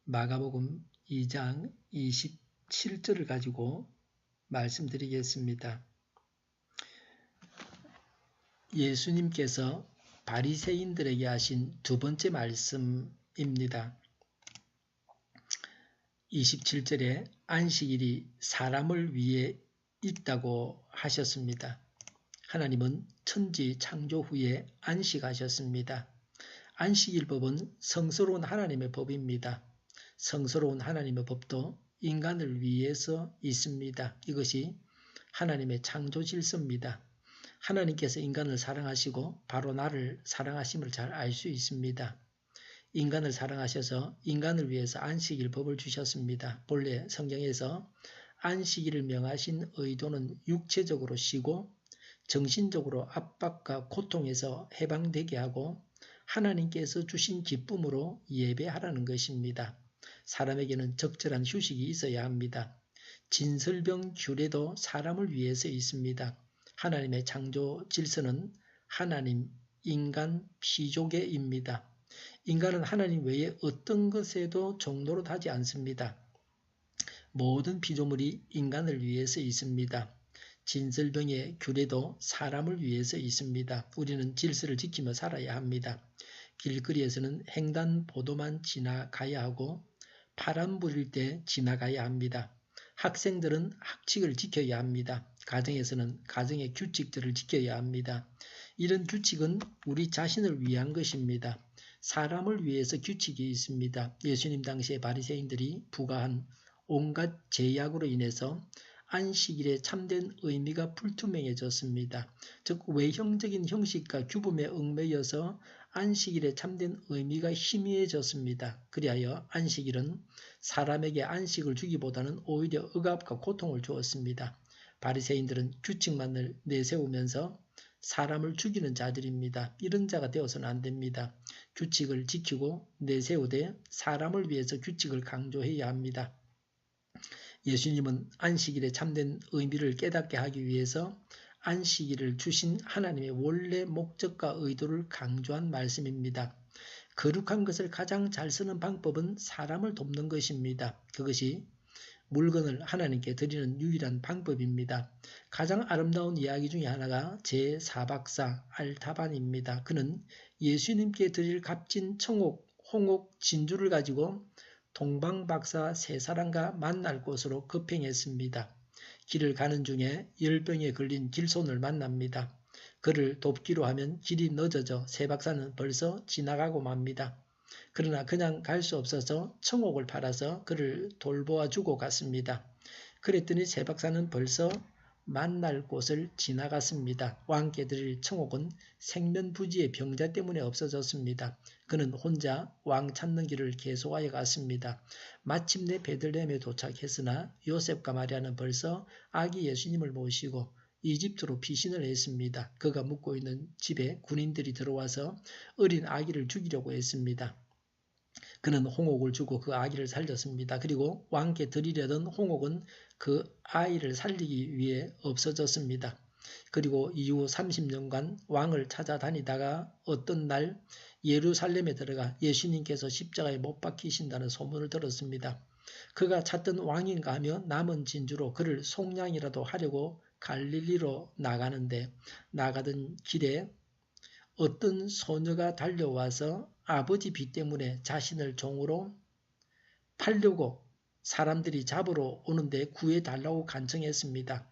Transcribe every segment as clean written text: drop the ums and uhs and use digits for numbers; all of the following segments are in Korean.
마가복음 2장 27절을 가지고 말씀드리겠습니다. 예수님께서 바리새인들에게 하신 두 번째 말씀입니다. 27절에 안식일이 사람을 위해 있다고 하셨습니다. 하나님은 천지 창조 후에 안식하셨습니다. 안식일법은 성스러운 하나님의 법입니다. 성스러운 하나님의 법도 인간을 위해서 있습니다. 이것이 하나님의 창조 질서입니다. 하나님께서 인간을 사랑하시고 바로 나를 사랑하심을 잘 알 수 있습니다. 인간을 사랑하셔서 인간을 위해서 안식일법을 주셨습니다. 본래 성경에서 안식일을 명하신 의도는 육체적으로 쉬고 정신적으로 압박과 고통에서 해방되게 하고 하나님께서 주신 기쁨으로 예배하라는 것입니다. 사람에게는 적절한 휴식이 있어야 합니다. 진설병 규례도 사람을 위해서 있습니다. 하나님의 창조 질서는 하나님, 인간, 피조계입니다. 인간은 하나님 외에 어떤 것에도 종노릇하지 않습니다. 모든 피조물이 인간을 위해서 있습니다. 진설병의 규례도 사람을 위해서 있습니다. 우리는 질서를 지키며 살아야 합니다. 길거리에서는 횡단보도만 지나가야 하고 파란 불일 때 지나가야 합니다. 학생들은 학칙을 지켜야 합니다. 가정에서는 가정의 규칙들을 지켜야 합니다. 이런 규칙은 우리 자신을 위한 것입니다. 사람을 위해서 규칙이 있습니다. 예수님 당시의 바리새인들이 부과한 온갖 제약으로 인해서 안식일의 참된 의미가 불투명해졌습니다. 즉 외형적인 형식과 규범에 얽매여서 안식일의 참된 의미가 희미해졌습니다. 그리하여 안식일은 사람에게 안식을 주기보다는 오히려 억압과 고통을 주었습니다. 바리새인들은 규칙만을 내세우면서 사람을 죽이는 자들입니다. 이런 자가 되어서는 안 됩니다. 규칙을 지키고 내세우되 사람을 위해서 규칙을 강조해야 합니다. 예수님은 안식일의 참된 의미를 깨닫게 하기 위해서 안식일을 주신 하나님의 원래 목적과 의도를 강조한 말씀입니다. 거룩한 것을 가장 잘 쓰는 방법은 사람을 돕는 것입니다. 그것이 물건을 하나님께 드리는 유일한 방법입니다. 가장 아름다운 이야기 중에 하나가 제4박사 알타반입니다. 그는 예수님께 드릴 값진 청옥, 홍옥, 진주를 가지고 동방박사 세 사람과 만날 곳으로 급행했습니다. 길을 가는 중에 열병에 걸린 길손을 만납니다. 그를 돕기로 하면 길이 늦어져 세 박사는 벌써 지나가고 맙니다. 그러나 그냥 갈 수 없어서 청옥을 팔아서 그를 돌보아 주고 갔습니다. 그랬더니 세 박사는 벌써 만날 곳을 지나갔습니다. 왕께 드릴 청옥은 생면부지의 병자 때문에 없어졌습니다. 그는 혼자 왕 찾는 길을 계속하여 갔습니다. 마침내 베들레헴에 도착했으나 요셉과 마리아는 벌써 아기 예수님을 모시고 이집트로 피신을 했습니다. 그가 묵고 있는 집에 군인들이 들어와서 어린 아기를 죽이려고 했습니다. 그는 홍옥을 주고 그 아기를 살렸습니다. 그리고 왕께 드리려던 홍옥은 그 아이를 살리기 위해 없어졌습니다. 그리고 이후 30년간 왕을 찾아다니다가 어떤 날 예루살렘에 들어가 예수님께서 십자가에 못 박히신다는 소문을 들었습니다. 그가 찾던 왕인가 하며 남은 진주로 그를 속량이라도 하려고 갈릴리로 나가는데 나가던 길에 어떤 소녀가 달려와서 아버지 빚 때문에 자신을 종으로 팔려고 사람들이 잡으러 오는데 구해달라고 간청했습니다.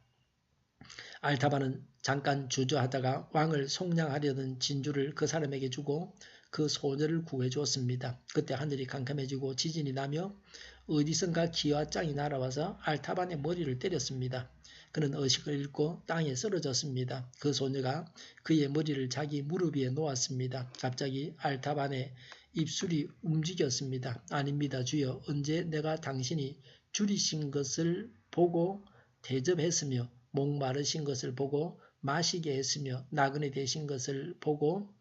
알타바는 잠깐 주저하다가 왕을 속량하려던 진주를 그 사람에게 주고 그 소녀를 구해주었습니다. 그때 하늘이 캄캄해지고 지진이 나며 어디선가 기와장이 날아와서 알타반의 머리를 때렸습니다. 그는 의식을 잃고 땅에 쓰러졌습니다. 그 소녀가 그의 머리를 자기 무릎 위에 놓았습니다. 갑자기 알타반의 입술이 움직였습니다. 아닙니다, 주여. 언제 내가 당신이 줄이신 것을 보고 대접했으며 목마르신 것을 보고 마시게 했으며 나그네 되신 것을 보고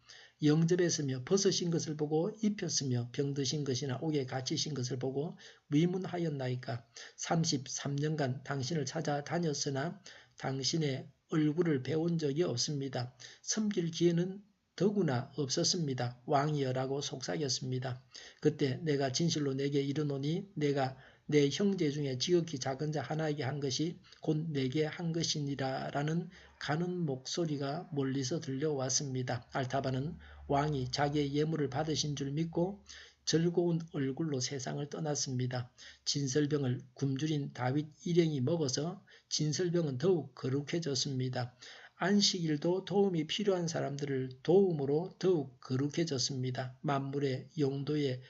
영접했으며 벗으신 것을 보고 입혔으며 병드신 것이나 옥에 갇히신 것을 보고 위문하였나이까. 33년간 당신을 찾아다녔으나 당신의 얼굴을 배운 적이 없습니다. 섬길 기회는 더구나 없었습니다. 왕이여라고 속삭였습니다. 그때 내가 진실로 내게 이르노니 내가 내 형제 중에 지극히 작은 자 하나에게 한 것이 곧 내게 한 것이니라 라는 가는 목소리가 멀리서 들려왔습니다. 알타바는 왕이 자기의 예물을 받으신 줄 믿고 즐거운 얼굴로 세상을 떠났습니다. 진설병을 굶주린 다윗 일행이 먹어서 진설병은 더욱 거룩해졌습니다. 안식일도 도움이 필요한 사람들을 도움으로 더욱 거룩해졌습니다. 만물의 용도의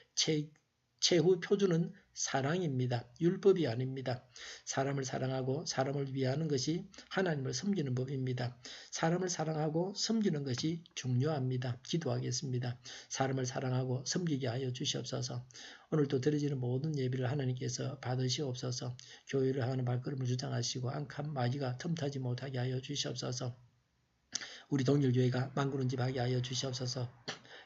최후 표준은 사랑입니다. 율법이 아닙니다. 사람을 사랑하고 사람을 위하는 것이 하나님을 섬기는 법입니다. 사람을 사랑하고 섬기는 것이 중요합니다. 기도하겠습니다. 사람을 사랑하고 섬기게 하여 주시옵소서. 오늘도 드려지는 모든 예비를 하나님께서 받으시옵소서. 교회를 하는 발걸음을 주장하시고 한 마디가 틈타지 못하게 하여 주시옵소서. 우리 동일교회가 만구른집하게 하여 주시옵소서.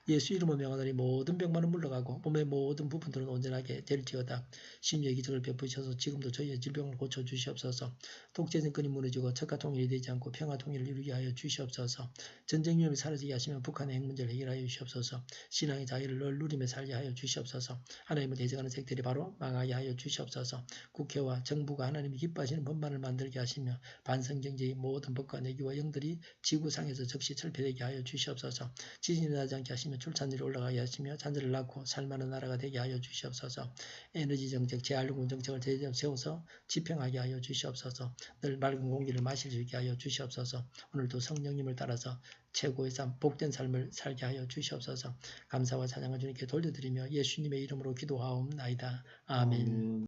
예수 이름으로 명하노니 모든 병만은 물러가고 몸의 모든 부분들은 온전하게 될지어다. 심리의 기적을 베푸셔서 지금도 저희의 질병을 고쳐주시옵소서. 독재정권이 무너지고 척과 통일이 되지 않고 평화 통일을 이루게 하여 주시옵소서. 전쟁 위험이 사라지게 하시며 북한의 핵 문제를 해결하여 주시옵소서. 신앙의 자유를 늘 누리며 살게 하여 주시옵소서. 하나님을 대적하는 색들이 바로 망하게 하여 주시옵소서. 국회와 정부가 하나님이 기뻐하시는 법만을 만들게 하시며 반성경제의 모든 법과 내기와 영들이 지구상에서 즉시 철폐되게 하여 주시옵소서. 지진이 나지 않게 하시며 출산율이 올라가게 하시며 자녀를 낳고 살만한 나라가 되게 하여 주시옵소서. 에너지 정책, 재활용군 정책을 제대로 세워서 집행하게 하여 주시옵소서. 늘 맑은 공기를 마실 수 있게 하여 주시옵소서. 오늘도 성령님을 따라서 최고의 삶, 복된 삶을 살게 하여 주시옵소서. 감사와 찬양을 주님께 돌려드리며 예수님의 이름으로 기도하옵나이다. 아멘.